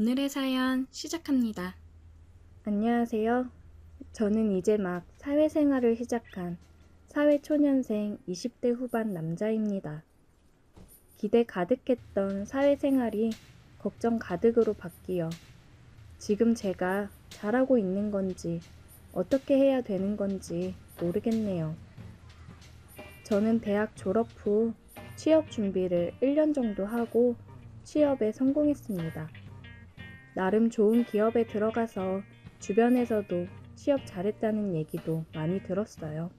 오늘의 사연 시작합니다. 안녕하세요. 저는 이제 막 사회생활을 시작한 사회초년생 20대 후반 남자입니다. 기대 가득했던 사회생활이 걱정 가득으로 바뀌어 지금 제가 잘하고 있는 건지 어떻게 해야 되는 건지 모르겠네요. 저는 대학 졸업 후 취업 준비를 1년 정도 하고 취업에 성공했습니다. 나름 좋은 기업에 들어가서 주변에서도 취업 잘했다는 얘기도 많이 들었어요.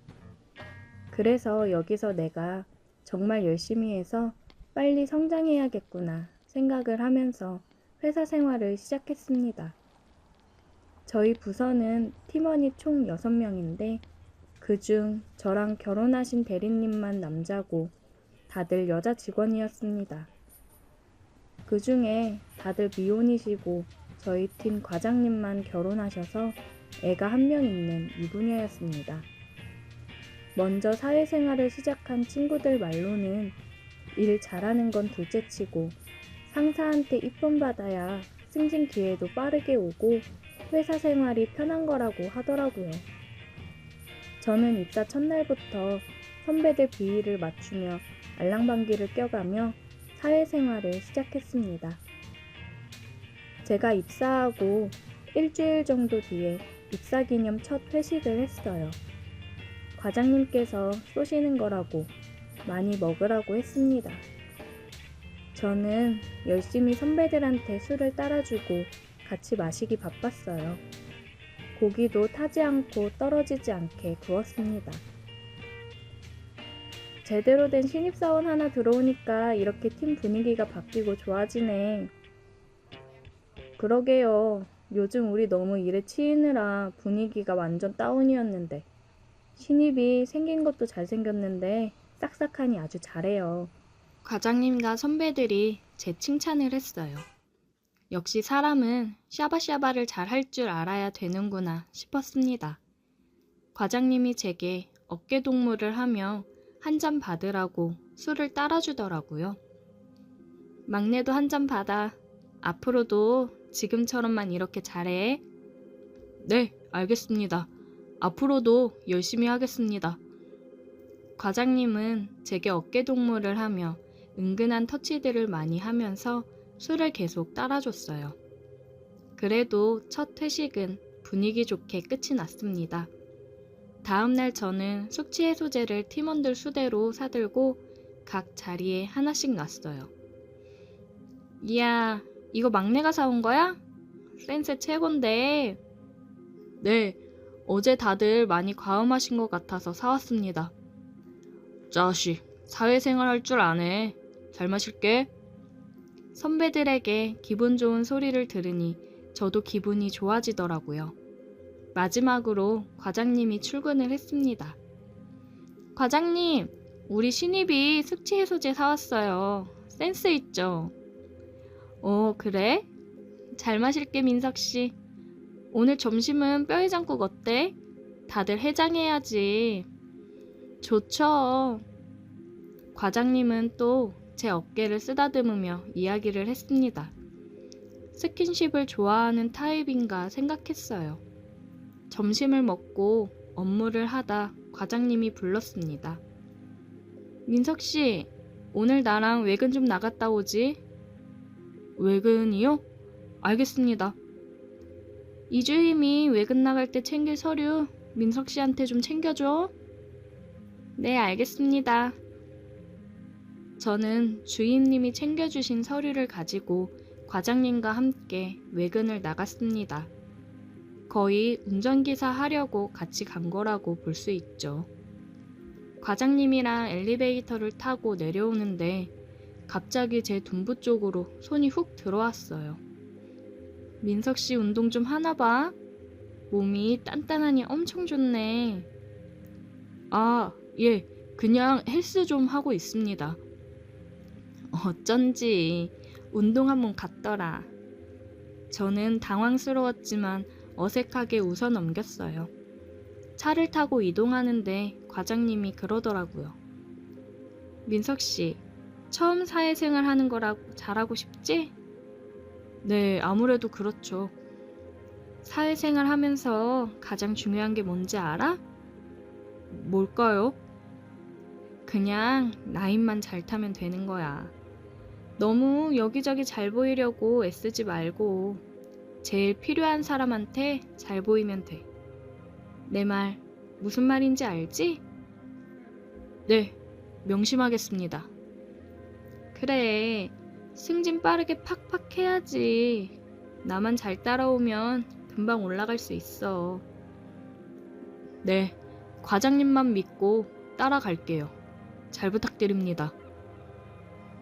그래서 여기서 내가 정말 열심히 해서 빨리 성장해야겠구나 생각을 하면서 회사 생활을 시작했습니다. 저희 부서는 팀원이 총 6명인데 그중 저랑 결혼하신 대리님만 남자고 다들 여자 직원이었습니다. 그 중에 다들 미혼이시고 저희 팀 과장님만 결혼하셔서 애가 한 명 있는 이분녀였습니다. 먼저 사회생활을 시작한 친구들 말로는 일 잘하는 건 둘째치고 상사한테 이쁨 받아야 승진 기회도 빠르게 오고 회사 생활이 편한 거라고 하더라고요. 저는 입사 첫날부터 선배들 비위를 맞추며 알랑방귀를 껴가며 사회생활을 시작했습니다. 제가 입사하고 일주일 정도 뒤에 입사기념 첫 회식을 했어요. 과장님께서 쏘시는 거라고 많이 먹으라고 했습니다. 저는 열심히 선배들한테 술을 따라주고 같이 마시기 바빴어요. 고기도 타지 않고 떨어지지 않게 구웠습니다. 제대로 된 신입사원 하나 들어오니까 이렇게 팀 분위기가 바뀌고 좋아지네. 그러게요. 요즘 우리 너무 일에 치이느라 분위기가 완전 다운이었는데 신입이 생긴 것도 잘생겼는데 싹싹하니 아주 잘해요. 과장님과 선배들이 제 칭찬을 했어요. 역시 사람은 샤바샤바를 잘 할 줄 알아야 되는구나 싶었습니다. 과장님이 제게 어깨동무를 하며 한 잔 받으라고 술을 따라주더라고요. 막내도 한 잔 받아. 앞으로도 지금처럼만 이렇게 잘해. 네, 알겠습니다. 앞으로도 열심히 하겠습니다. 과장님은 제게 어깨동무를 하며 은근한 터치들을 많이 하면서 술을 계속 따라줬어요. 그래도 첫 회식은 분위기 좋게 끝이 났습니다. 다음날 저는 숙취 해소제를 팀원들 수대로 사들고 각 자리에 하나씩 놨어요. 이야, 이거 막내가 사온 거야? 센스 최곤데. 네, 어제 다들 많이 과음하신 것 같아서 사왔습니다. 자식, 사회생활 할 줄 아네. 잘 마실게. 선배들에게 기분 좋은 소리를 들으니 저도 기분이 좋아지더라고요. 마지막으로 과장님이 출근을 했습니다. 과장님, 우리 신입이 숙취 해소제 사왔어요. 센스 있죠? 그래? 잘 마실게, 민석씨. 오늘 점심은 뼈해장국 어때? 다들 해장해야지. 좋죠. 과장님은 또 제 어깨를 쓰다듬으며 이야기를 했습니다. 스킨십을 좋아하는 타입인가 생각했어요. 점심을 먹고 업무를 하다 과장님이 불렀습니다. 민석씨, 오늘 나랑 외근 좀 나갔다 오지? 외근이요? 알겠습니다. 이주임이 외근 나갈 때 챙길 서류 민석씨한테 좀 챙겨줘. 네, 알겠습니다. 저는 주임님이 챙겨주신 서류를 가지고 과장님과 함께 외근을 나갔습니다. 거의 운전기사 하려고 같이 간 거라고 볼 수 있죠. 과장님이랑 엘리베이터를 타고 내려오는데 갑자기 제 둔부 쪽으로 손이 훅 들어왔어요. 민석씨 운동 좀 하나 봐. 몸이 단단하니 엄청 좋네. 아, 예, 그냥 헬스 좀 하고 있습니다. 어쩐지 운동 한번 갔더라. 저는 당황스러웠지만 어색하게 웃어 넘겼어요. 차를 타고 이동하는데 과장님이 그러더라고요. 민석씨, 처음 사회생활 하는 거라고 잘하고 싶지? 네, 아무래도 그렇죠. 사회생활 하면서 가장 중요한 게 뭔지 알아? 뭘까요? 그냥 라인만 잘 타면 되는 거야. 너무 여기저기 잘 보이려고 애쓰지 말고 제일 필요한 사람한테 잘 보이면 돼. 내 말 무슨 말인지 알지? 네, 명심하겠습니다. 그래, 승진 빠르게 팍팍 해야지. 나만 잘 따라오면 금방 올라갈 수 있어. 네, 과장님만 믿고 따라갈게요. 잘 부탁드립니다.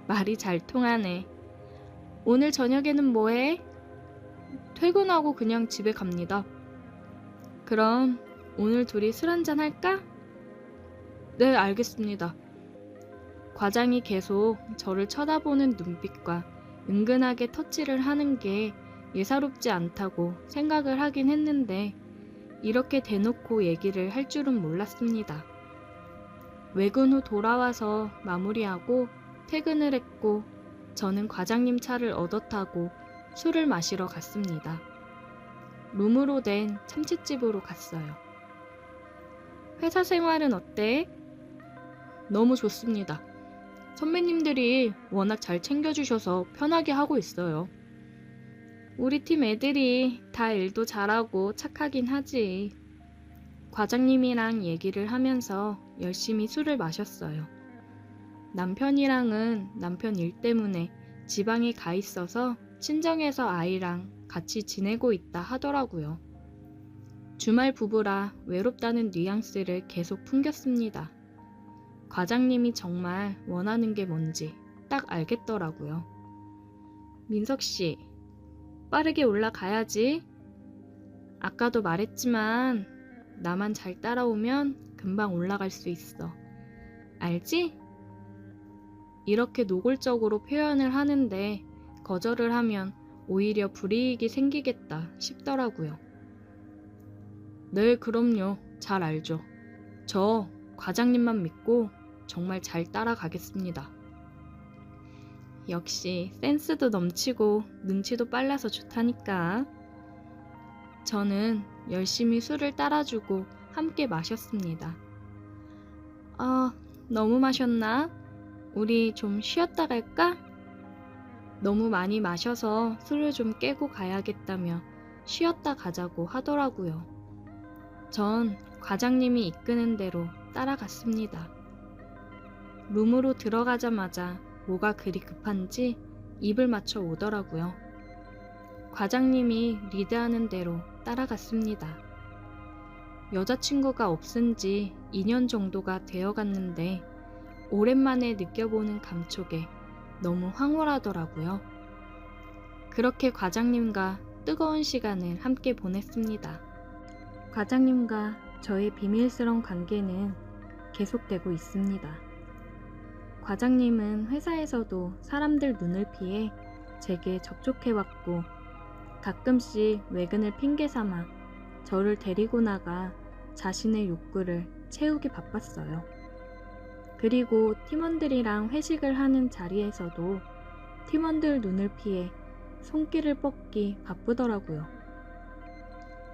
말이 잘 통하네. 오늘 저녁에는 뭐 해? 퇴근하고 그냥 집에 갑니다. 그럼 오늘 둘이 술 한잔 할까? 네, 알겠습니다. 과장이 계속 저를 쳐다보는 눈빛과 은근하게 터치를 하는 게 예사롭지 않다고 생각을 하긴 했는데 이렇게 대놓고 얘기를 할 줄은 몰랐습니다. 외근 후 돌아와서 마무리하고 퇴근을 했고 저는 과장님 차를 얻어 타고 술을 마시러 갔습니다. 룸으로 된 참치집으로 갔어요. 회사 생활은 어때? 너무 좋습니다. 선배님들이 워낙 잘 챙겨주셔서 편하게 하고 있어요. 우리 팀 애들이 다 일도 잘하고 착하긴 하지. 과장님이랑 얘기를 하면서 열심히 술을 마셨어요. 남편이랑은 남편 일 때문에 지방에 가 있어서 친정에서 아이랑 같이 지내고 있다 하더라고요. 주말 부부라 외롭다는 뉘앙스를 계속 풍겼습니다. 과장님이 정말 원하는 게 뭔지 딱 알겠더라고요. 민석 씨, 빠르게 올라가야지. 아까도 말했지만 나만 잘 따라오면 금방 올라갈 수 있어. 알지? 이렇게 노골적으로 표현을 하는데 거절을 하면 오히려 불이익이 생기겠다 싶더라고요. 네, 그럼요. 잘 알죠. 저 과장님만 믿고 정말 잘 따라가겠습니다. 역시 센스도 넘치고 눈치도 빨라서 좋다니까. 저는 열심히 술을 따라주고 함께 마셨습니다. 아, 너무 마셨나? 우리 좀 쉬었다 갈까? 너무 많이 마셔서 술을 좀 깨고 가야겠다며 쉬었다 가자고 하더라고요. 전 과장님이 이끄는 대로 따라갔습니다. 룸으로 들어가자마자 뭐가 그리 급한지 입을 맞춰 오더라고요. 과장님이 리드하는 대로 따라갔습니다. 여자친구가 없은 지 2년 정도가 되어 갔는데 오랜만에 느껴보는 감촉에 너무 황홀하더라고요. 그렇게 과장님과 뜨거운 시간을 함께 보냈습니다. 과장님과 저의 비밀스러운 관계는 계속되고 있습니다. 과장님은 회사에서도 사람들 눈을 피해 제게 접촉해왔고 가끔씩 외근을 핑계 삼아 저를 데리고 나가 자신의 욕구를 채우기 바빴어요. 그리고 팀원들이랑 회식을 하는 자리에서도 팀원들 눈을 피해 손길을 뻗기 바쁘더라고요.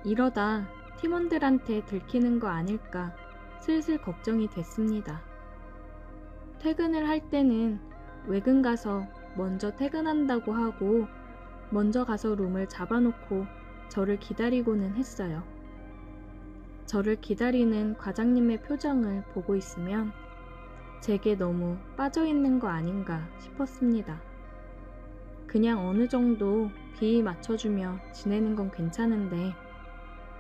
이러다 팀원들한테 들키는 거 아닐까 슬슬 걱정이 됐습니다. 퇴근을 할 때는 외근 가서 먼저 퇴근한다고 하고 먼저 가서 룸을 잡아놓고 저를 기다리고는 했어요. 저를 기다리는 과장님의 표정을 보고 있으면 제게 너무 빠져있는 거 아닌가 싶었습니다. 그냥 어느 정도 비위 맞춰주며 지내는 건 괜찮은데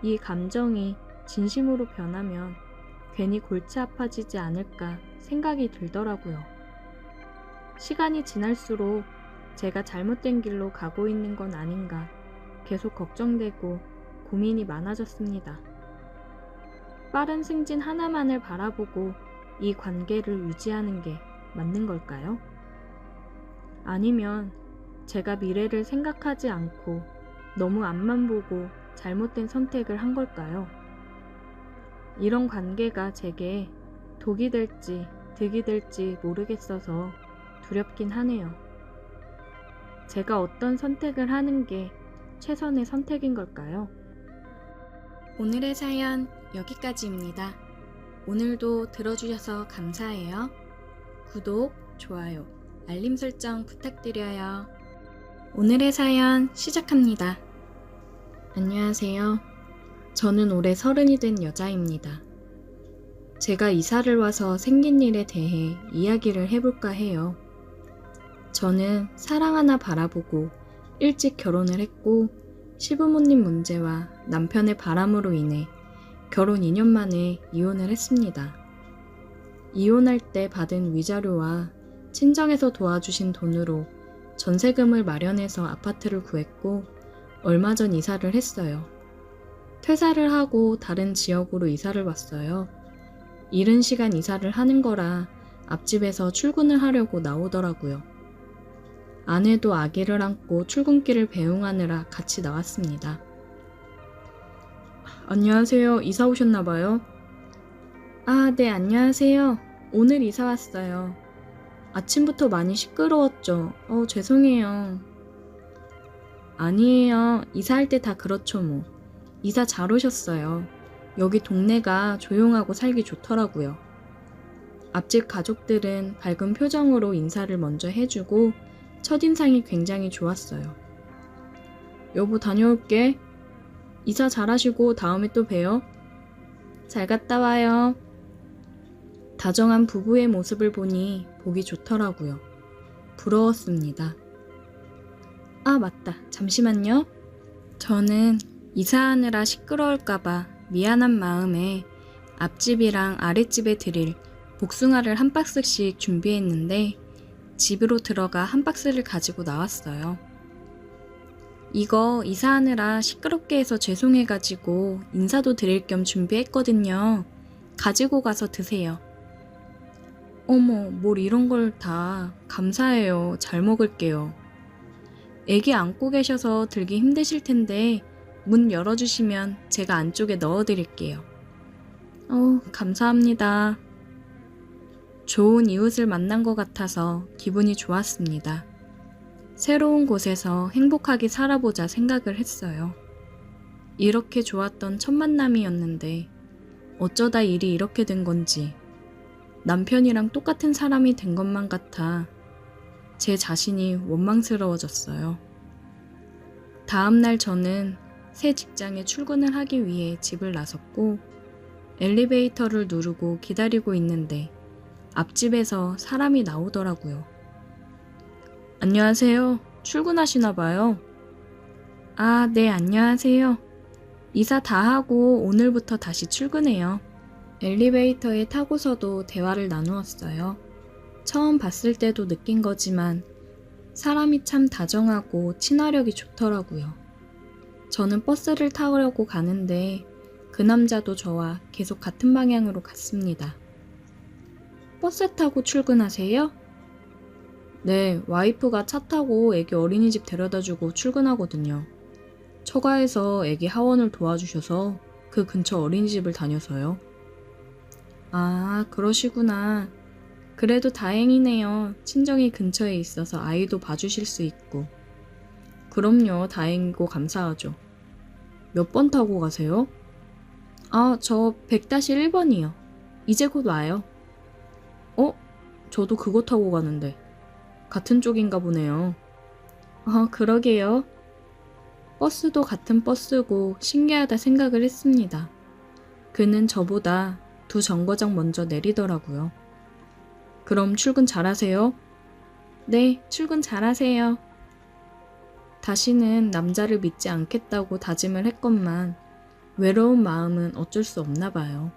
이 감정이 진심으로 변하면 괜히 골치 아파지지 않을까 생각이 들더라고요. 시간이 지날수록 제가 잘못된 길로 가고 있는 건 아닌가 계속 걱정되고 고민이 많아졌습니다. 빠른 승진 하나만을 바라보고 이 관계를 유지하는 게 맞는 걸까요? 아니면 제가 미래를 생각하지 않고 너무 앞만 보고 잘못된 선택을 한 걸까요? 이런 관계가 제게 독이 될지 득이 될지 모르겠어서 두렵긴 하네요. 제가 어떤 선택을 하는 게 최선의 선택인 걸까요? 오늘의 사연 여기까지입니다. 오늘도 들어주셔서 감사해요. 구독, 좋아요, 알림 설정 부탁드려요. 오늘의 사연 시작합니다. 안녕하세요. 저는 올해 30이 된 여자입니다. 제가 이사를 와서 생긴 일에 대해 이야기를 해볼까 해요. 저는 사랑 하나 바라보고 일찍 결혼을 했고 시부모님 문제와 남편의 바람으로 인해 결혼 2년 만에 이혼을 했습니다. 이혼할 때 받은 위자료와 친정에서 도와주신 돈으로 전세금을 마련해서 아파트를 구했고 얼마 전 이사를 했어요. 퇴사를 하고 다른 지역으로 이사를 왔어요. 이른 시간 이사를 하는 거라 앞집에서 출근을 하려고 나오더라고요. 아내도 아기를 안고 출근길을 배웅하느라 같이 나왔습니다. 안녕하세요. 이사 오셨나봐요? 아, 네, 안녕하세요. 오늘 이사 왔어요. 아침부터 많이 시끄러웠죠? 죄송해요. 아니에요. 이사할 때 다 그렇죠, 뭐. 이사 잘 오셨어요. 여기 동네가 조용하고 살기 좋더라고요. 앞집 가족들은 밝은 표정으로 인사를 먼저 해주고 첫인상이 굉장히 좋았어요. 여보, 다녀올게. 이사 잘하시고 다음에 또 봬요. 잘 갔다 와요. 다정한 부부의 모습을 보니 보기 좋더라고요. 부러웠습니다. 아, 맞다. 잠시만요. 저는 이사하느라 시끄러울까봐 미안한 마음에 앞집이랑 아랫집에 드릴 복숭아를 한 박스씩 준비했는데 집으로 들어가 한 박스를 가지고 나왔어요. 이거 이사하느라 시끄럽게 해서 죄송해가지고 인사도 드릴 겸 준비했거든요. 가지고 가서 드세요. 어머, 뭘 이런 걸 다. 감사해요. 잘 먹을게요. 애기 안고 계셔서 들기 힘드실 텐데 문 열어주시면 제가 안쪽에 넣어드릴게요. 감사합니다. 좋은 이웃을 만난 것 같아서 기분이 좋았습니다. 새로운 곳에서 행복하게 살아보자 생각을 했어요. 이렇게 좋았던 첫 만남이었는데 어쩌다 일이 이렇게 된 건지 남편이랑 똑같은 사람이 된 것만 같아 제 자신이 원망스러워졌어요. 다음날 저는 새 직장에 출근을 하기 위해 집을 나섰고 엘리베이터를 누르고 기다리고 있는데 앞집에서 사람이 나오더라고요. 안녕하세요. 출근하시나 봐요. 아, 네, 안녕하세요. 이사 다 하고 오늘부터 다시 출근해요. 엘리베이터에 타고서도 대화를 나누었어요. 처음 봤을 때도 느낀 거지만 사람이 참 다정하고 친화력이 좋더라고요. 저는 버스를 타려고 가는데 그 남자도 저와 계속 같은 방향으로 갔습니다. 버스 타고 출근하세요? 네, 와이프가 차 타고 애기 어린이집 데려다주고 출근하거든요. 처가에서 애기 하원을 도와주셔서 그 근처 어린이집을 다녀서요. 아, 그러시구나. 그래도 다행이네요. 친정이 근처에 있어서 아이도 봐주실 수 있고. 그럼요, 다행이고 감사하죠. 몇 번 타고 가세요? 아, 저 100-1번이요. 이제 곧 와요. 저도 그거 타고 가는데. 같은 쪽인가 보네요. 그러게요. 버스도 같은 버스고 신기하다 생각을 했습니다. 그는 저보다 2정거장 먼저 내리더라고요. 그럼 출근 잘하세요? 네, 출근 잘하세요. 다시는 남자를 믿지 않겠다고 다짐을 했건만 외로운 마음은 어쩔 수 없나 봐요.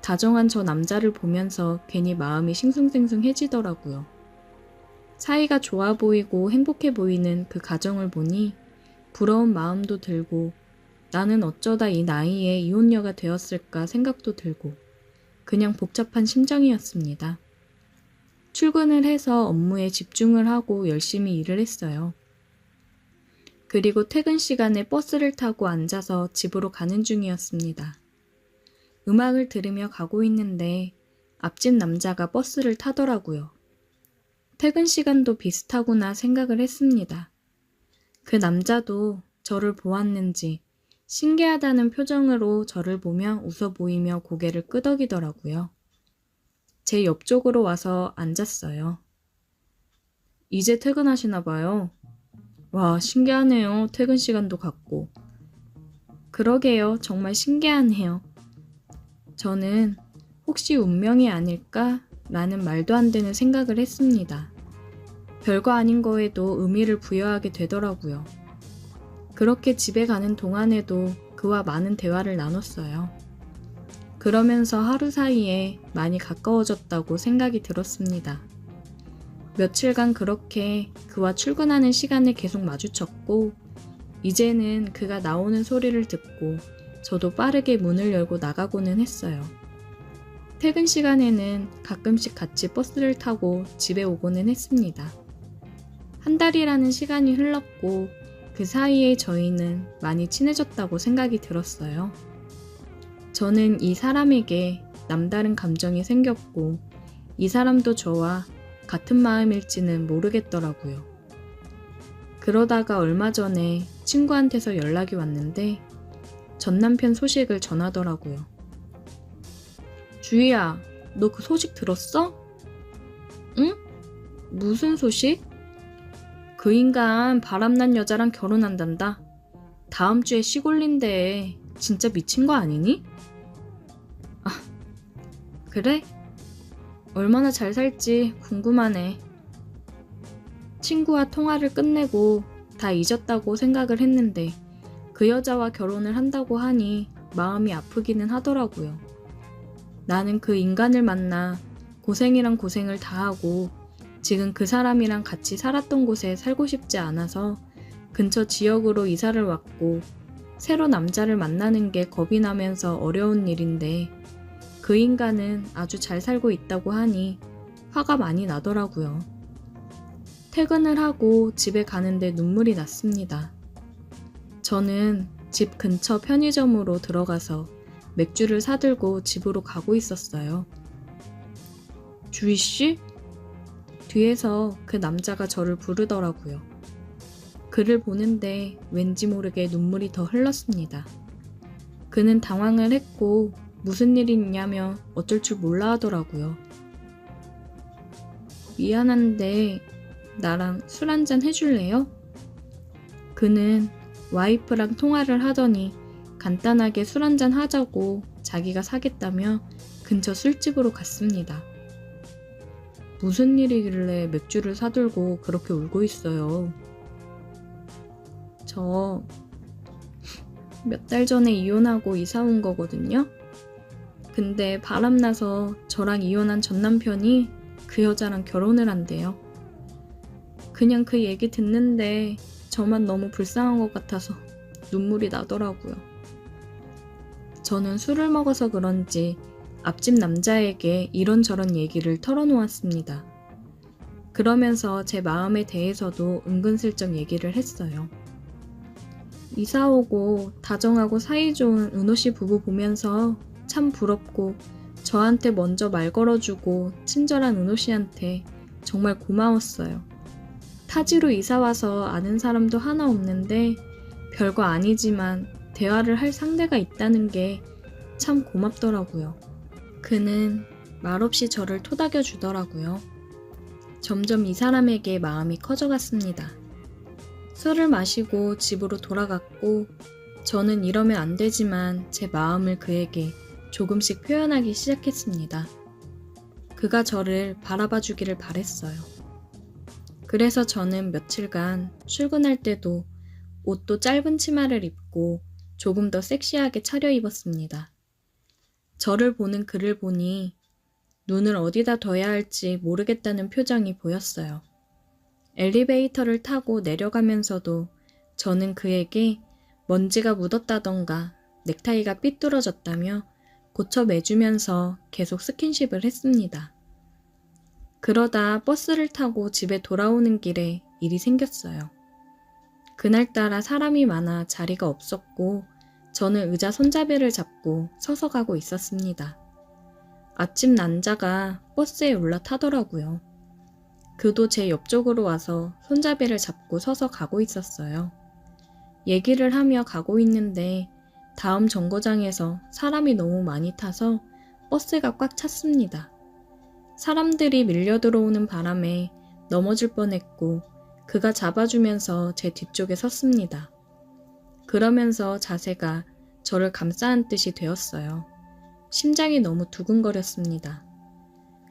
다정한 저 남자를 보면서 괜히 마음이 싱숭생숭해지더라고요. 사이가 좋아 보이고 행복해 보이는 그 가정을 보니 부러운 마음도 들고 나는 어쩌다 이 나이에 이혼녀가 되었을까 생각도 들고 그냥 복잡한 심정이었습니다. 출근을 해서 업무에 집중을 하고 열심히 일을 했어요. 그리고 퇴근 시간에 버스를 타고 앉아서 집으로 가는 중이었습니다. 음악을 들으며 가고 있는데 앞집 남자가 버스를 타더라고요. 퇴근 시간도 비슷하구나 생각을 했습니다. 그 남자도 저를 보았는지 신기하다는 표정으로 저를 보며 웃어 보이며 고개를 끄덕이더라고요. 제 옆쪽으로 와서 앉았어요. 이제 퇴근하시나 봐요. 와, 신기하네요. 퇴근 시간도 같고. 그러게요. 정말 신기하네요. 저는 혹시 운명이 아닐까? 라는 말도 안 되는 생각을 했습니다. 별거 아닌 거에도 의미를 부여하게 되더라고요. 그렇게 집에 가는 동안에도 그와 많은 대화를 나눴어요. 그러면서 하루 사이에 많이 가까워졌다고 생각이 들었습니다. 며칠간 그렇게 그와 출근하는 시간에 계속 마주쳤고, 이제는 그가 나오는 소리를 듣고 저도 빠르게 문을 열고 나가고는 했어요. 퇴근 시간에는 가끔씩 같이 버스를 타고 집에 오고는 했습니다. 한 달이라는 시간이 흘렀고 그 사이에 저희는 많이 친해졌다고 생각이 들었어요. 저는 이 사람에게 남다른 감정이 생겼고 이 사람도 저와 같은 마음일지는 모르겠더라고요. 그러다가 얼마 전에 친구한테서 연락이 왔는데 전 남편 소식을 전하더라고요. 주희야, 너 그 소식 들었어? 응? 무슨 소식? 그 인간 바람난 여자랑 결혼한단다. 다음 주에 시골린데 진짜 미친 거 아니니? 아, 그래? 얼마나 잘 살지 궁금하네. 친구와 통화를 끝내고 다 잊었다고 생각을 했는데 그 여자와 결혼을 한다고 하니 마음이 아프기는 하더라고요. 나는 그 인간을 만나 고생이란 고생을 다하고 지금 그 사람이랑 같이 살았던 곳에 살고 싶지 않아서 근처 지역으로 이사를 왔고 새로 남자를 만나는 게 겁이 나면서 어려운 일인데 그 인간은 아주 잘 살고 있다고 하니 화가 많이 나더라고요. 퇴근을 하고 집에 가는데 눈물이 났습니다. 저는 집 근처 편의점으로 들어가서 맥주를 사들고 집으로 가고 있었어요. 주희씨? 뒤에서 그 남자가 저를 부르더라고요. 그를 보는데 왠지 모르게 눈물이 더 흘렀습니다. 그는 당황을 했고 무슨 일이 있냐며 어쩔 줄 몰라 하더라고요. 미안한데 나랑 술 한잔 해줄래요? 그는 와이프랑 통화를 하더니 간단하게 술 한잔 하자고 자기가 사겠다며 근처 술집으로 갔습니다. 무슨 일이길래 맥주를 사들고 그렇게 울고 있어요. 저 몇 달 전에 이혼하고 이사 온 거거든요. 근데 바람나서 저랑 이혼한 전 남편이 그 여자랑 결혼을 한대요. 그냥 그 얘기 듣는데 저만 너무 불쌍한 것 같아서 눈물이 나더라고요. 저는 술을 먹어서 그런지 앞집 남자에게 이런저런 얘기를 털어놓았습니다. 그러면서 제 마음에 대해서도 은근슬쩍 얘기를 했어요. 이사 오고 다정하고 사이좋은 은호씨 부부 보면서 참 부럽고 저한테 먼저 말 걸어주고 친절한 은호씨한테 정말 고마웠어요. 타지로 이사와서 아는 사람도 하나 없는데 별거 아니지만 대화를 할 상대가 있다는 게 참 고맙더라고요. 그는 말없이 저를 토닥여 주더라고요. 점점 이 사람에게 마음이 커져갔습니다. 술을 마시고 집으로 돌아갔고 저는 이러면 안 되지만 제 마음을 그에게 조금씩 표현하기 시작했습니다. 그가 저를 바라봐 주기를 바랬어요. 그래서 저는 며칠간 출근할 때도 옷도 짧은 치마를 입고 조금 더 섹시하게 차려입었습니다. 저를 보는 그를 보니 눈을 어디다 둬야 할지 모르겠다는 표정이 보였어요. 엘리베이터를 타고 내려가면서도 저는 그에게 먼지가 묻었다던가 넥타이가 삐뚤어졌다며 고쳐매주면서 계속 스킨십을 했습니다. 그러다 버스를 타고 집에 돌아오는 길에 일이 생겼어요. 그날따라 사람이 많아 자리가 없었고 저는 의자 손잡이를 잡고 서서 가고 있었습니다. 아침 남자가 버스에 올라타더라고요. 그도 제 옆쪽으로 와서 손잡이를 잡고 서서 가고 있었어요. 얘기를 하며 가고 있는데 다음 정거장에서 사람이 너무 많이 타서 버스가 꽉 찼습니다. 사람들이 밀려 들어오는 바람에 넘어질 뻔했고 그가 잡아주면서 제 뒤쪽에 섰습니다. 그러면서 자세가 저를 감싸 안듯이 되었어요. 심장이 너무 두근거렸습니다.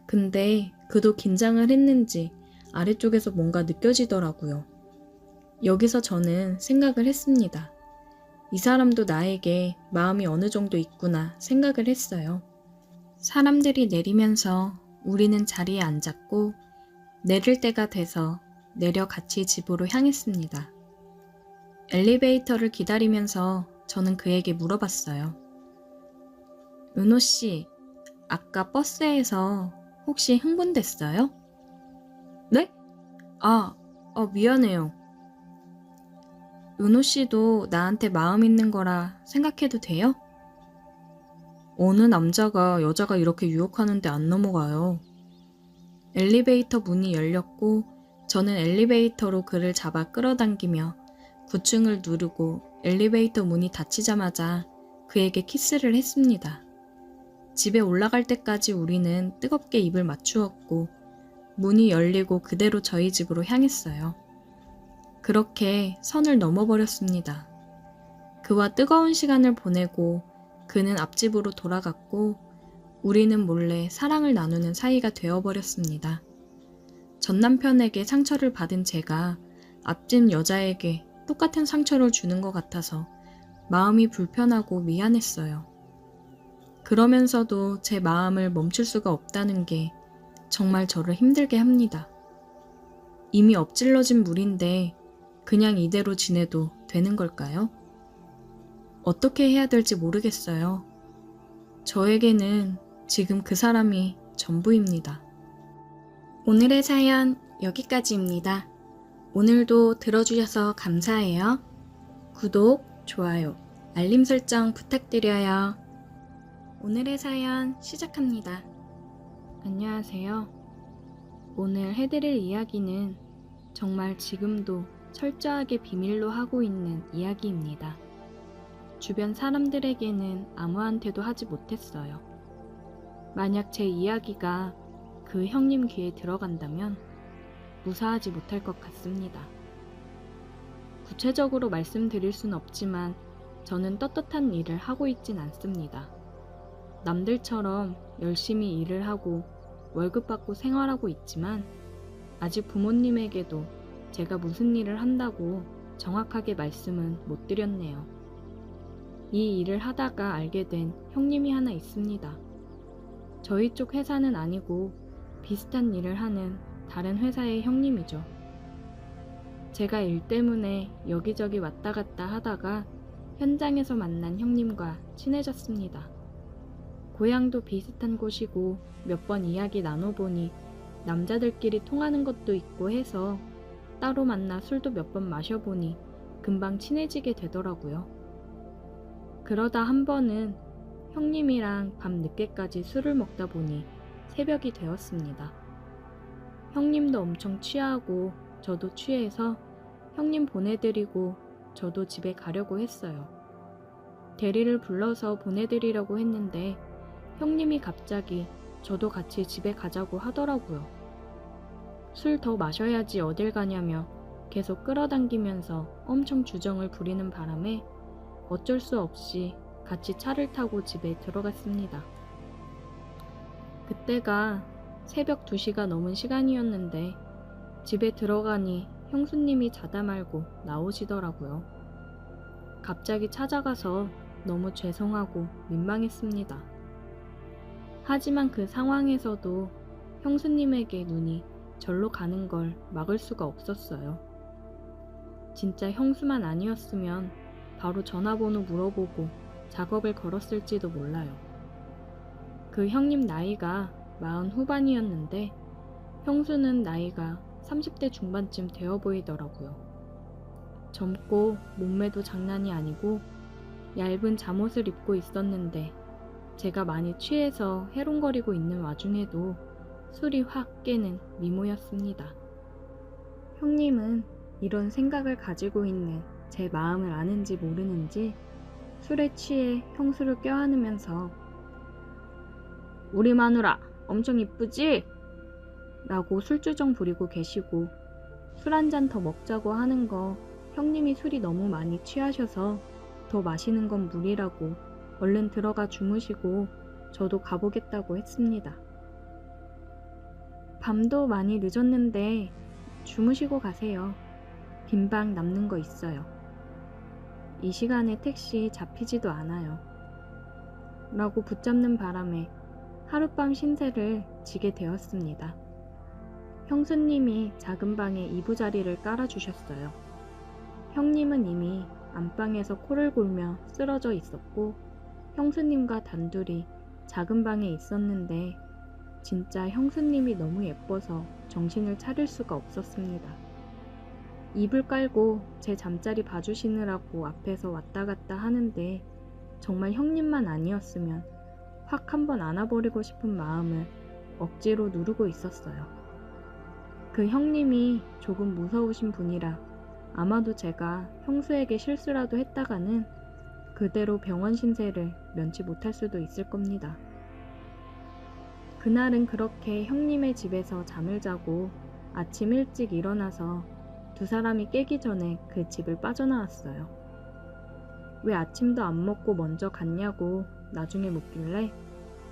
근데 그도 긴장을 했는지 아래쪽에서 뭔가 느껴지더라고요. 여기서 저는 생각을 했습니다. 이 사람도 나에게 마음이 어느 정도 있구나 생각을 했어요. 사람들이 내리면서 우리는 자리에 앉았고 내릴 때가 돼서 내려 같이 집으로 향했습니다. 엘리베이터를 기다리면서 저는 그에게 물어봤어요. 은호 씨, 아까 버스에서 혹시 흥분됐어요? 네? 미안해요. 은호 씨도 나한테 마음 있는 거라 생각해도 돼요? 어느 남자가 여자가 이렇게 유혹하는데 안 넘어가요. 엘리베이터 문이 열렸고 저는 엘리베이터로 그를 잡아 끌어당기며 9층을 누르고 엘리베이터 문이 닫히자마자 그에게 키스를 했습니다. 집에 올라갈 때까지 우리는 뜨겁게 입을 맞추었고 문이 열리고 그대로 저희 집으로 향했어요. 그렇게 선을 넘어버렸습니다. 그와 뜨거운 시간을 보내고 그는 앞집으로 돌아갔고 우리는 몰래 사랑을 나누는 사이가 되어버렸습니다. 전 남편에게 상처를 받은 제가 앞집 여자에게 똑같은 상처를 주는 것 같아서 마음이 불편하고 미안했어요. 그러면서도 제 마음을 멈출 수가 없다는 게 정말 저를 힘들게 합니다. 이미 엎질러진 물인데 그냥 이대로 지내도 되는 걸까요? 어떻게 해야 될지 모르겠어요. 저에게는 지금 그 사람이 전부입니다. 오늘의 사연 여기까지입니다. 오늘도 들어주셔서 감사해요. 구독, 좋아요, 알림 설정 부탁드려요. 오늘의 사연 시작합니다. 안녕하세요. 오늘 해드릴 이야기는 정말 지금도 철저하게 비밀로 하고 있는 이야기입니다. 주변 사람들에게는 아무한테도 하지 못했어요. 만약 제 이야기가 그 형님 귀에 들어간다면 무사하지 못할 것 같습니다. 구체적으로 말씀드릴 순 없지만 저는 떳떳한 일을 하고 있진 않습니다. 남들처럼 열심히 일을 하고 월급 받고 생활하고 있지만 아직 부모님에게도 제가 무슨 일을 한다고 정확하게 말씀은 못 드렸네요. 이 일을 하다가 알게 된 형님이 하나 있습니다. 저희 쪽 회사는 아니고 비슷한 일을 하는 다른 회사의 형님이죠. 제가 일 때문에 여기저기 왔다 갔다 하다가 현장에서 만난 형님과 친해졌습니다. 고향도 비슷한 곳이고 몇 번 이야기 나눠보니 남자들끼리 통하는 것도 있고 해서 따로 만나 술도 몇 번 마셔보니 금방 친해지게 되더라고요. 그러다 한 번은 형님이랑 밤 늦게까지 술을 먹다 보니 새벽이 되었습니다. 형님도 엄청 취하고 저도 취해서 형님 보내드리고 저도 집에 가려고 했어요. 대리를 불러서 보내드리려고 했는데 형님이 갑자기 저도 같이 집에 가자고 하더라고요. 술 더 마셔야지 어딜 가냐며 계속 끌어당기면서 엄청 주정을 부리는 바람에 어쩔 수 없이 같이 차를 타고 집에 들어갔습니다. 그때가 새벽 2시가 넘은 시간이었는데 집에 들어가니 형수님이 자다 말고 나오시더라고요. 갑자기 찾아가서 너무 죄송하고 민망했습니다. 하지만 그 상황에서도 형수님에게 눈이 절로 가는 걸 막을 수가 없었어요. 진짜 형수만 아니었으면 바로 전화번호 물어보고 작업을 걸었을지도 몰라요. 그 형님 나이가 40 후반이었는데 형수는 나이가 30대 중반쯤 되어 보이더라고요. 젊고 몸매도 장난이 아니고 얇은 잠옷을 입고 있었는데 제가 많이 취해서 해롱거리고 있는 와중에도 술이 확 깨는 미모였습니다. 형님은 이런 생각을 가지고 있는 제 마음을 아는지 모르는지 술에 취해 형수를 껴안으면서 "우리 마누라 엄청 이쁘지?" 라고 술주정 부리고 계시고, 술 한 잔 더 먹자고 하는 거 형님이 술이 너무 많이 취하셔서 더 마시는 건 무리라고 얼른 들어가 주무시고 저도 가보겠다고 했습니다. 밤도 많이 늦었는데 주무시고 가세요. 빈 방 남는 거 있어요. 이 시간에 택시 잡히지도 않아요. 라고 붙잡는 바람에 하룻밤 신세를 지게 되었습니다. 형수님이 작은 방에 이부자리를 깔아주셨어요. 형님은 이미 안방에서 코를 골며 쓰러져 있었고, 형수님과 단둘이 작은 방에 있었는데 진짜 형수님이 너무 예뻐서 정신을 차릴 수가 없었습니다. 이불 깔고 제 잠자리 봐주시느라고 앞에서 왔다 갔다 하는데 정말 형님만 아니었으면 확 한번 안아버리고 싶은 마음을 억지로 누르고 있었어요. 그 형님이 조금 무서우신 분이라 아마도 제가 형수에게 실수라도 했다가는 그대로 병원 신세를 면치 못할 수도 있을 겁니다. 그날은 그렇게 형님의 집에서 잠을 자고 아침 일찍 일어나서 두 사람이 깨기 전에 그 집을 빠져나왔어요. 왜 아침도 안 먹고 먼저 갔냐고 나중에 묻길래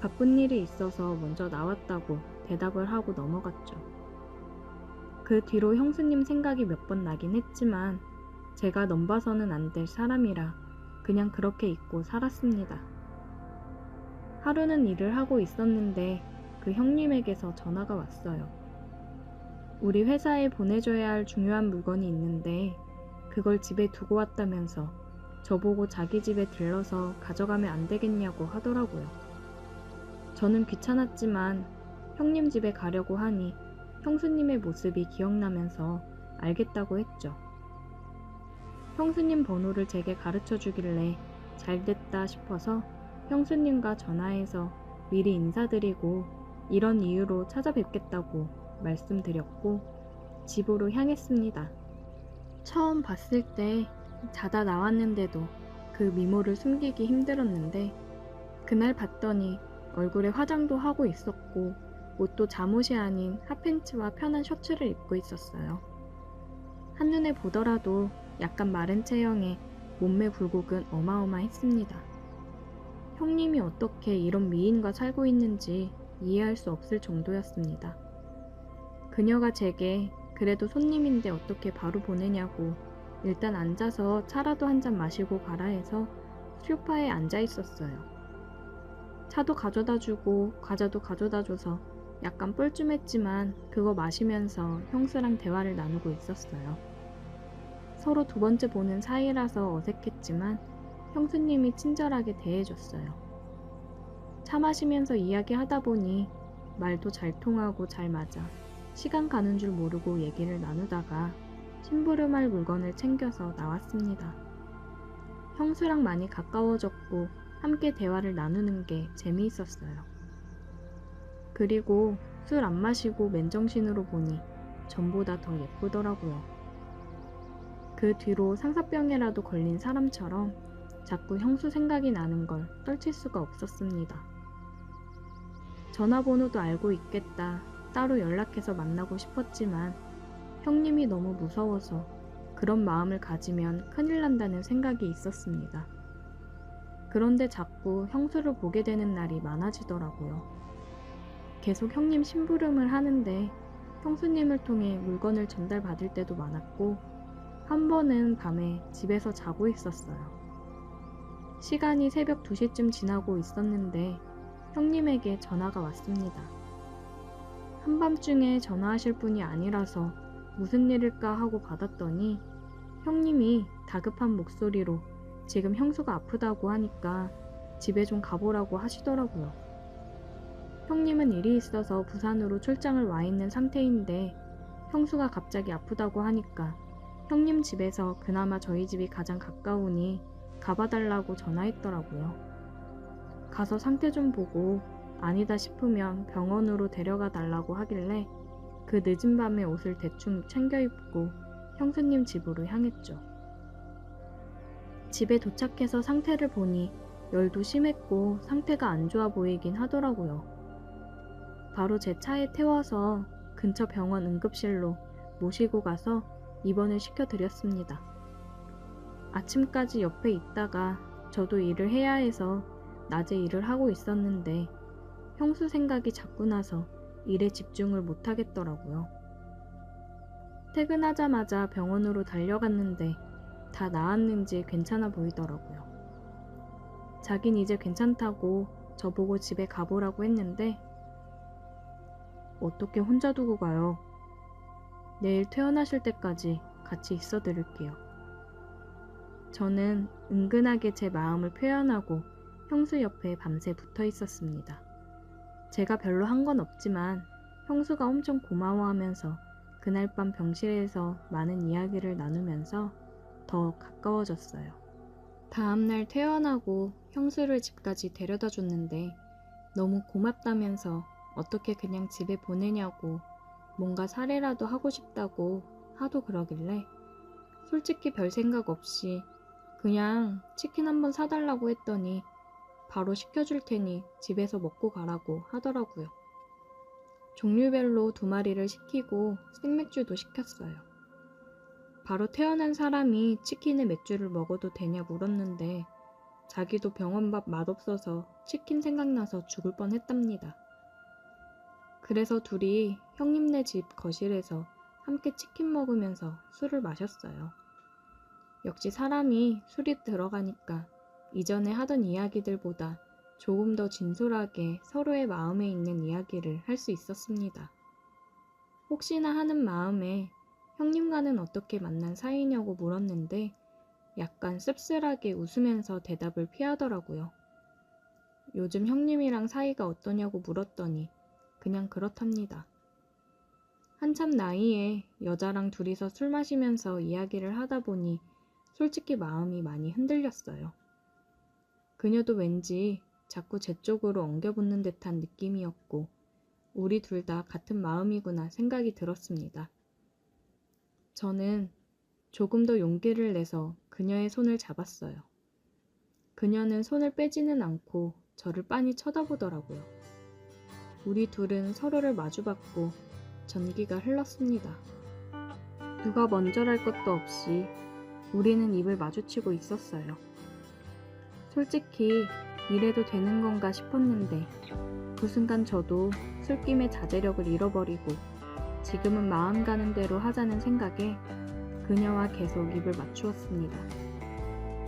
바쁜 일이 있어서 먼저 나왔다고 대답을 하고 넘어갔죠. 그 뒤로 형수님 생각이 몇 번 나긴 했지만 제가 넘봐서는 안 될 사람이라 그냥 그렇게 잊고 살았습니다. 하루는 일을 하고 있었는데 그 형님에게서 전화가 왔어요. 우리 회사에 보내줘야 할 중요한 물건이 있는데 그걸 집에 두고 왔다면서 저보고 자기 집에 들러서 가져가면 안 되겠냐고 하더라고요. 저는 귀찮았지만 형님 집에 가려고 하니 형수님의 모습이 기억나면서 알겠다고 했죠. 형수님 번호를 제게 가르쳐 주길래 잘됐다 싶어서 형수님과 전화해서 미리 인사드리고 이런 이유로 찾아뵙겠다고 말씀드렸고 집으로 향했습니다. 처음 봤을 때 자다 나왔는데도 그 미모를 숨기기 힘들었는데 그날 봤더니 얼굴에 화장도 하고 있었고 옷도 잠옷이 아닌 핫팬츠와 편한 셔츠를 입고 있었어요. 한눈에 보더라도 약간 마른 체형에 몸매 굴곡은 어마어마했습니다. 형님이 어떻게 이런 미인과 살고 있는지 이해할 수 없을 정도였습니다. 그녀가 제게 그래도 손님인데 어떻게 바로 보내냐고 일단 앉아서 차라도 한 잔 마시고 가라 해서 소파에 앉아 있었어요. 차도 가져다 주고 과자도 가져다 줘서 약간 뻘쭘했지만 그거 마시면서 형수랑 대화를 나누고 있었어요. 서로 두 번째 보는 사이라서 어색했지만 형수님이 친절하게 대해줬어요. 차 마시면서 이야기하다 보니 말도 잘 통하고 잘 맞아 시간 가는 줄 모르고 얘기를 나누다가 심부름할 물건을 챙겨서 나왔습니다. 형수랑 많이 가까워졌고 함께 대화를 나누는 게 재미있었어요. 그리고 술 안 마시고 맨정신으로 보니 전보다 더 예쁘더라고요. 그 뒤로 상사병에라도 걸린 사람처럼 자꾸 형수 생각이 나는 걸 떨칠 수가 없었습니다. 전화번호도 알고 있겠다 따로 연락해서 만나고 싶었지만 형님이 너무 무서워서 그런 마음을 가지면 큰일 난다는 생각이 있었습니다. 그런데 자꾸 형수를 보게 되는 날이 많아지더라고요. 계속 형님 심부름을 하는데 형수님을 통해 물건을 전달받을 때도 많았고 한 번은 밤에 집에서 자고 있었어요. 시간이 새벽 2시쯤 지나고 있었는데 형님에게 전화가 왔습니다. 한밤중에 전화하실 분이 아니라서 무슨 일일까 하고 받았더니 형님이 다급한 목소리로 지금 형수가 아프다고 하니까 집에 좀 가보라고 하시더라고요. 형님은 일이 있어서 부산으로 출장을 와 있는 상태인데 형수가 갑자기 아프다고 하니까 형님 집에서 그나마 저희 집이 가장 가까우니 가봐달라고 전화했더라고요. 가서 상태 좀 보고 아니다 싶으면 병원으로 데려가 달라고 하길래 그 늦은 밤에 옷을 대충 챙겨 입고 형수님 집으로 향했죠. 집에 도착해서 상태를 보니 열도 심했고 상태가 안 좋아 보이긴 하더라고요. 바로 제 차에 태워서 근처 병원 응급실로 모시고 가서 입원을 시켜드렸습니다. 아침까지 옆에 있다가 저도 일을 해야 해서 낮에 일을 하고 있었는데 형수 생각이 자꾸 나서 일에 집중을 못하겠더라고요. 퇴근하자마자 병원으로 달려갔는데 다 나았는지 괜찮아 보이더라고요. 자긴 이제 괜찮다고 저보고 집에 가보라고 했는데 어떻게 혼자 두고 가요? 내일 퇴원하실 때까지 같이 있어 드릴게요. 저는 은근하게 제 마음을 표현하고 형수 옆에 밤새 붙어 있었습니다. 제가 별로 한 건 없지만 형수가 엄청 고마워하면서 그날 밤 병실에서 많은 이야기를 나누면서 더 가까워졌어요. 다음날 퇴원하고 형수를 집까지 데려다 줬는데 너무 고맙다면서 어떻게 그냥 집에 보내냐고 뭔가 사례라도 하고 싶다고 하도 그러길래 솔직히 별 생각 없이 그냥 치킨 한번 사달라고 했더니 바로 시켜줄 테니 집에서 먹고 가라고 하더라고요. 종류별로 2마리를 시키고 생맥주도 시켰어요. 바로 태어난 사람이 치킨에 맥주를 먹어도 되냐 물었는데 자기도 병원밥 맛없어서 치킨 생각나서 죽을 뻔했답니다. 그래서 둘이 형님네 집 거실에서 함께 치킨 먹으면서 술을 마셨어요. 역시 사람이 술이 들어가니까 이전에 하던 이야기들보다 조금 더 진솔하게 서로의 마음에 있는 이야기를 할 수 있었습니다. 혹시나 하는 마음에 형님과는 어떻게 만난 사이냐고 물었는데 약간 씁쓸하게 웃으면서 대답을 피하더라고요. 요즘 형님이랑 사이가 어떠냐고 물었더니 그냥 그렇답니다. 한참 나이에 여자랑 둘이서 술 마시면서 이야기를 하다 보니 솔직히 마음이 많이 흔들렸어요. 그녀도 왠지 자꾸 제 쪽으로 엉겨붙는 듯한 느낌이었고 우리 둘 다 같은 마음이구나 생각이 들었습니다. 저는 조금 더 용기를 내서 그녀의 손을 잡았어요. 그녀는 손을 빼지는 않고 저를 빤히 쳐다보더라고요. 우리 둘은 서로를 마주봤고 전기가 흘렀습니다. 누가 먼저랄 것도 없이 우리는 입을 마주치고 있었어요. 솔직히 이래도 되는 건가 싶었는데 그 순간 저도 술김에 자제력을 잃어버리고 지금은 마음 가는 대로 하자는 생각에 그녀와 계속 입을 맞추었습니다.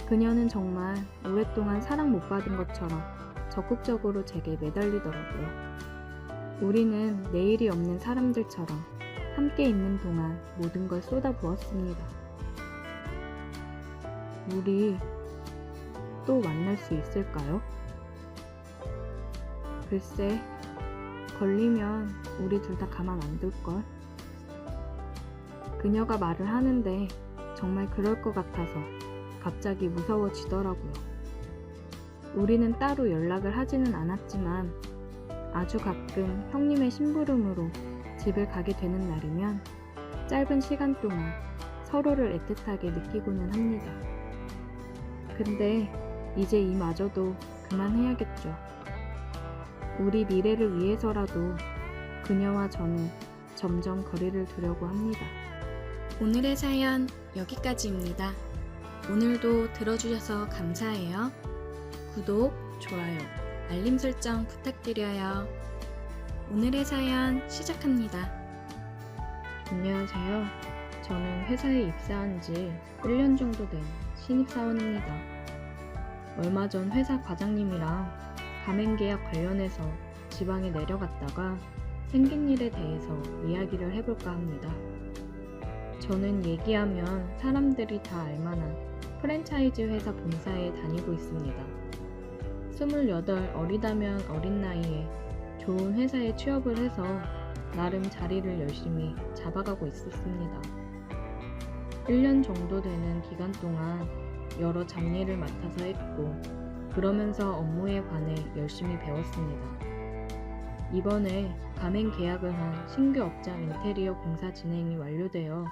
그녀는 정말 오랫동안 사랑 못 받은 것처럼 적극적으로 제게 매달리더라고요. 우리는 내일이 없는 사람들처럼 함께 있는 동안 모든 걸 쏟아부었습니다. 우리 또 만날 수 있을까요? 글쎄, 걸리면 우리 둘 다 가만 안 둘걸. 그녀가 말을 하는데 정말 그럴 것 같아서 갑자기 무서워지더라고요. 우리는 따로 연락을 하지는 않았지만 아주 가끔 형님의 심부름으로 집을 가게 되는 날이면 짧은 시간 동안 서로를 애틋하게 느끼고는 합니다. 근데 이제 이마저도 그만해야겠죠. 우리 미래를 위해서라도 그녀와 저는 점점 거리를 두려고 합니다. 오늘의 사연 여기까지입니다. 오늘도 들어주셔서 감사해요. 구독, 좋아요, 알림 설정 부탁드려요. 오늘의 사연 시작합니다. 안녕하세요. 저는 회사에 입사한 지 1년 정도 된 신입사원입니다. 얼마 전 회사 과장님이랑 가맹계약 관련해서 지방에 내려갔다가 생긴 일에 대해서 이야기를 해볼까 합니다. 저는 얘기하면 사람들이 다 알만한 프랜차이즈 회사 본사에 다니고 있습니다. 28 어리다면 어린 나이에 좋은 회사에 취업을 해서 나름 자리를 열심히 잡아가고 있었습니다. 1년 정도 되는 기간 동안 여러 잡일을 맡아서 했고 그러면서 업무에 관해 열심히 배웠습니다. 이번에 가맹 계약을 한 신규 업장 인테리어 공사 진행이 완료되어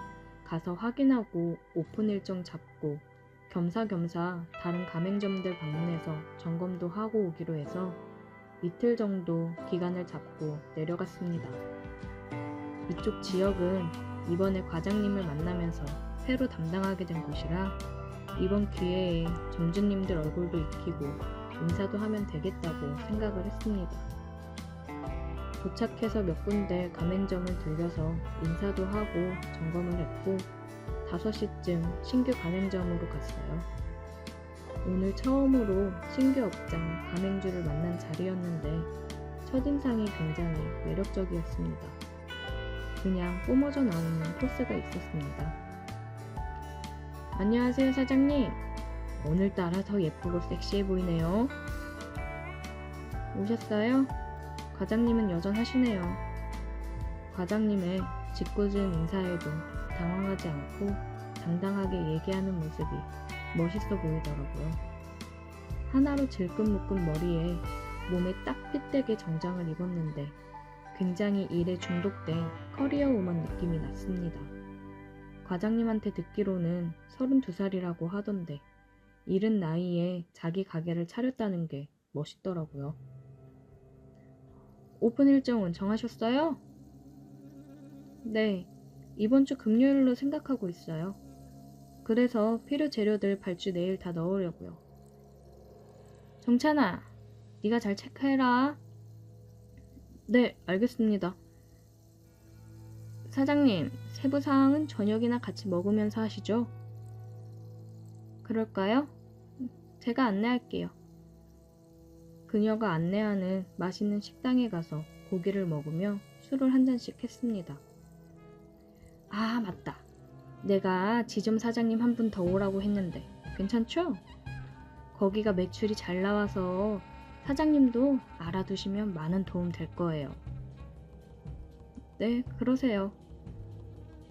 가서 확인하고 오픈 일정 잡고 겸사겸사 다른 가맹점들 방문해서 점검도 하고 오기로 해서 이틀 정도 기간을 잡고 내려갔습니다. 이쪽 지역은 이번에 과장님을 만나면서 새로 담당하게 된 곳이라 이번 기회에 점주님들 얼굴도 익히고 인사도 하면 되겠다고 생각을 했습니다. 도착해서 몇 군데 가맹점을 들려서 인사도 하고 점검을 했고 5시쯤 신규 가맹점으로 갔어요. 오늘 처음으로 신규 업장 가맹주를 만난 자리였는데 첫인상이 굉장히 매력적이었습니다. 그냥 뿜어져 나오는 포스가 있었습니다. 안녕하세요 사장님. 오늘따라 더 예쁘고 섹시해 보이네요. 오셨어요? 과장님은 여전하시네요. 과장님의 짓궂은 인사에도 당황하지 않고 당당하게 얘기하는 모습이 멋있어 보이더라고요. 하나로 질끈 묶은 머리에 몸에 딱 핏되게 정장을 입었는데 굉장히 일에 중독된 커리어 우먼 느낌이 났습니다. 과장님한테 듣기로는 32살이라고 하던데 이른 나이에 자기 가게를 차렸다는 게 멋있더라고요. 오픈 일정은 정하셨어요? 네, 이번 주 금요일로 생각하고 있어요. 그래서 필요 재료들 발주 내일 다 넣으려고요. 정찬아, 네가 잘 체크해라. 네, 알겠습니다. 사장님, 세부사항은 저녁이나 같이 먹으면서 하시죠? 그럴까요? 제가 안내할게요. 그녀가 안내하는 맛있는 식당에 가서 고기를 먹으며 술을 한 잔씩 했습니다. 아, 맞다. 내가 지점 사장님 한 분 더 오라고 했는데 괜찮죠? 거기가 매출이 잘 나와서 사장님도 알아두시면 많은 도움 될 거예요. 네, 그러세요.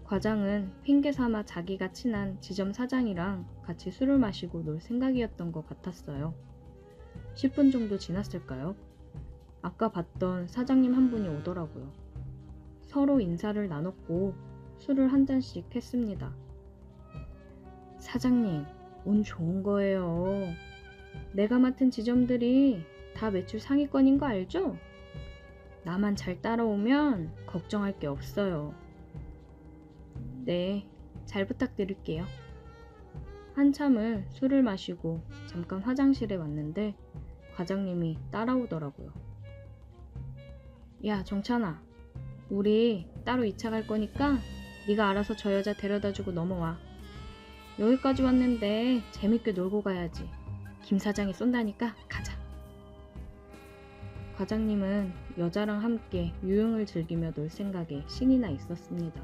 과장은 핑계 삼아 자기가 친한 지점 사장이랑 같이 술을 마시고 놀 생각이었던 것 같았어요. 10분 정도 지났을까요? 아까 봤던 사장님 한 분이 오더라고요. 서로 인사를 나눴고 술을 한 잔씩 했습니다. 사장님, 운 좋은 거예요. 내가 맡은 지점들이 다 매출 상위권인 거 알죠? 나만 잘 따라오면 걱정할 게 없어요. 네, 잘 부탁드릴게요. 한참을 술을 마시고 잠깐 화장실에 왔는데 과장님이 따라오더라고요. 야, 정찬아, 우리 따로 2차 갈 거니까 네가 알아서 저 여자 데려다주고 넘어와. 여기까지 왔는데 재밌게 놀고 가야지. 김 사장이 쏜다니까 가자. 과장님은 여자랑 함께 유흥을 즐기며 놀 생각에 신이 나 있었습니다.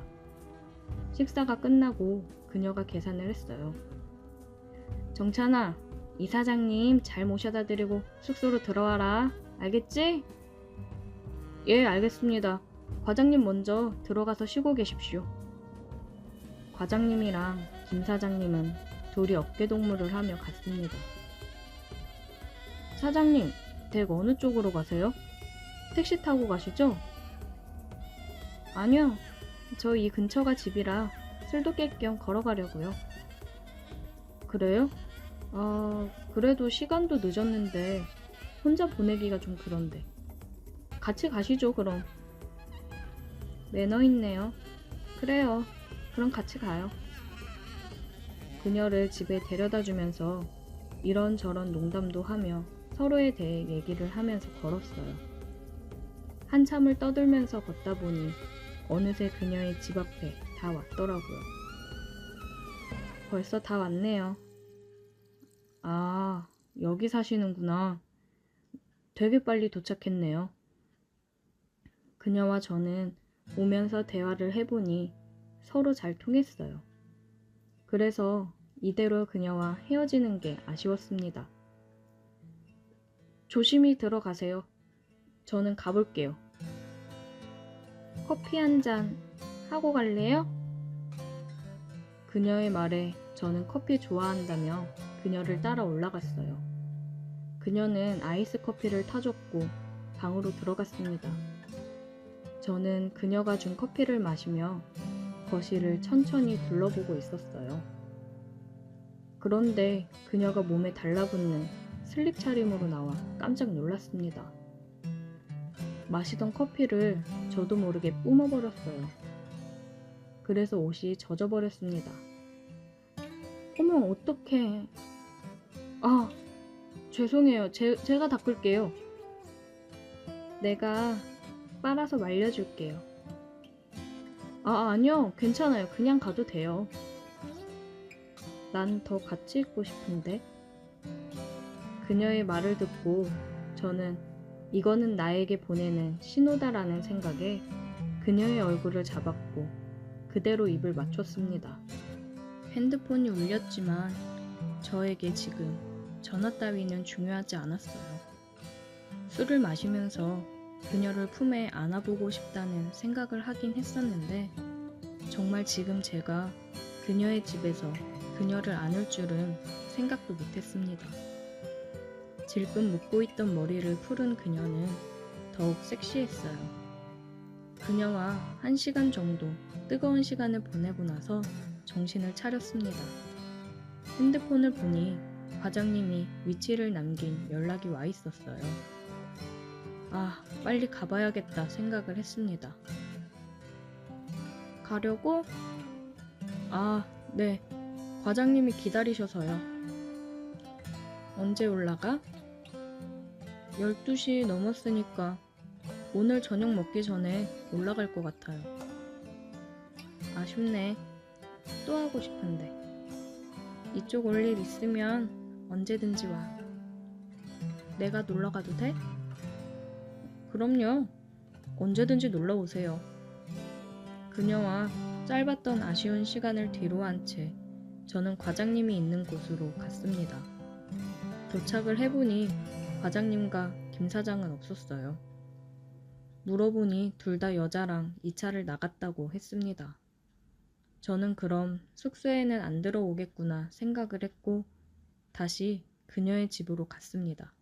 식사가 끝나고 그녀가 계산을 했어요. 정찬아, 이 사장님 잘 모셔다 드리고 숙소로 들어와라. 알겠지? 예, 알겠습니다. 과장님 먼저 들어가서 쉬고 계십시오. 과장님이랑 김 사장님은 둘이 어깨동무를 하며 갔습니다. 사장님, 댁 어느 쪽으로 가세요? 택시 타고 가시죠? 아니요, 저 이 근처가 집이라 술도 깰 겸 걸어가려고요. 그래요? 그래도 시간도 늦었는데 혼자 보내기가 좀 그런데. 같이 가시죠, 그럼. 매너 있네요. 그래요. 그럼 같이 가요. 그녀를 집에 데려다 주면서 이런저런 농담도 하며 서로에 대해 얘기를 하면서 걸었어요. 한참을 떠들면서 걷다 보니 어느새 그녀의 집 앞에 다 왔더라고요. 벌써 다 왔네요. 아, 여기 사시는구나. 되게 빨리 도착했네요. 그녀와 저는 오면서 대화를 해보니 서로 잘 통했어요. 그래서 이대로 그녀와 헤어지는 게 아쉬웠습니다. 조심히 들어가세요. 저는 가볼게요. 커피 한 잔 하고 갈래요? 그녀의 말에 저는 커피 좋아한다며 그녀를 따라 올라갔어요. 그녀는 아이스 커피를 타줬고 방으로 들어갔습니다. 저는 그녀가 준 커피를 마시며 거실을 천천히 둘러보고 있었어요. 그런데 그녀가 몸에 달라붙는 슬립 차림으로 나와 깜짝 놀랐습니다. 마시던 커피를 저도 모르게 뿜어버렸어요. 그래서 옷이 젖어버렸습니다. 어머, 어떡해. 아, 죄송해요. 제가 닦을게요. 내가 빨아서 말려줄게요. 아니요. 괜찮아요. 그냥 가도 돼요. 난 더 같이 있고 싶은데. 그녀의 말을 듣고 저는 이거는 나에게 보내는 신호다라는 생각에 그녀의 얼굴을 잡았고 그대로 입을 맞췄습니다. 핸드폰이 울렸지만 저에게 지금 전화 따위는 중요하지 않았어요. 술을 마시면서 그녀를 품에 안아보고 싶다는 생각을 하긴 했었는데 정말 지금 제가 그녀의 집에서 그녀를 안을 줄은 생각도 못했습니다. 질끈 묶고 있던 머리를 풀은 그녀는 더욱 섹시했어요. 그녀와 1시간 정도 뜨거운 시간을 보내고 나서 정신을 차렸습니다. 핸드폰을 보니 과장님이 위치를 남긴 연락이 와 있었어요. 빨리 가봐야겠다 생각을 했습니다. 가려고? 네. 과장님이 기다리셔서요. 언제 올라가? 12시 넘었으니까 오늘 저녁 먹기 전에 올라갈 것 같아요. 아쉽네. 또 하고 싶은데. 이쪽 올 일 있으면 언제든지 와. 내가 놀러 가도 돼? 그럼요. 언제든지 놀러 오세요. 그녀와 짧았던 아쉬운 시간을 뒤로 한 채 저는 과장님이 있는 곳으로 갔습니다. 도착을 해보니 과장님과 김 사장은 없었어요. 물어보니 둘 다 여자랑 2차를 나갔다고 했습니다. 저는 그럼 숙소에는 안 들어오겠구나 생각을 했고 다시 그녀의 집으로 갔습니다.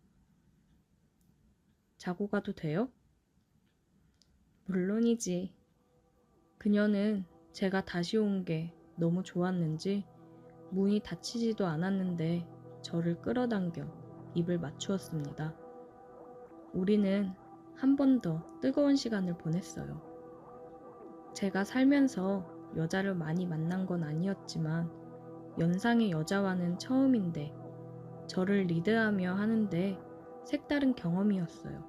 자고 가도 돼요? 물론이지. 그녀는 제가 다시 온 게 너무 좋았는지 문이 닫히지도 않았는데 저를 끌어당겨 입을 맞추었습니다. 우리는 한 번 더 뜨거운 시간을 보냈어요. 제가 살면서 여자를 많이 만난 건 아니었지만 연상의 여자와는 처음인데 저를 리드하며 하는데 색다른 경험이었어요.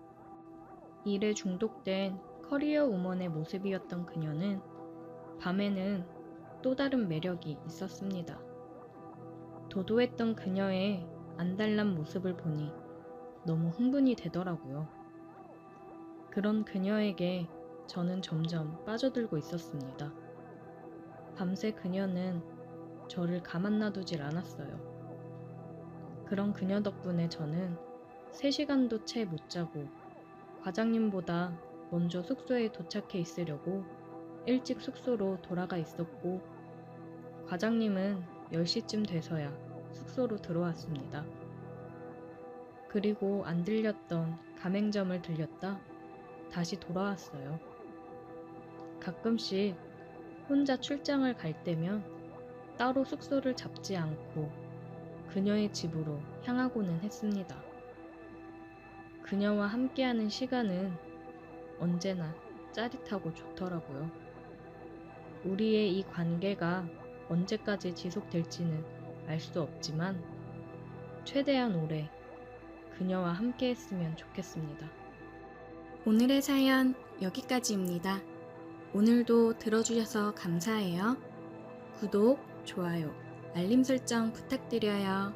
일에 중독된 커리어 우먼의 모습이었던 그녀는 밤에는 또 다른 매력이 있었습니다. 도도했던 그녀의 안달난 모습을 보니 너무 흥분이 되더라고요. 그런 그녀에게 저는 점점 빠져들고 있었습니다. 밤새 그녀는 저를 가만 놔두질 않았어요. 그런 그녀 덕분에 저는 3시간도 채 못 자고 과장님보다 먼저 숙소에 도착해 있으려고 일찍 숙소로 돌아가 있었고 과장님은 10시쯤 돼서야 숙소로 들어왔습니다. 그리고 안 들렸던 가맹점을 들렸다 다시 돌아왔어요. 가끔씩 혼자 출장을 갈 때면 따로 숙소를 잡지 않고 그녀의 집으로 향하고는 했습니다. 그녀와 함께하는 시간은 언제나 짜릿하고 좋더라고요. 우리의 이 관계가 언제까지 지속될지는 알 수 없지만 최대한 오래 그녀와 함께 했으면 좋겠습니다. 오늘의 사연 여기까지입니다. 오늘도 들어주셔서 감사해요. 구독, 좋아요, 알림 설정 부탁드려요.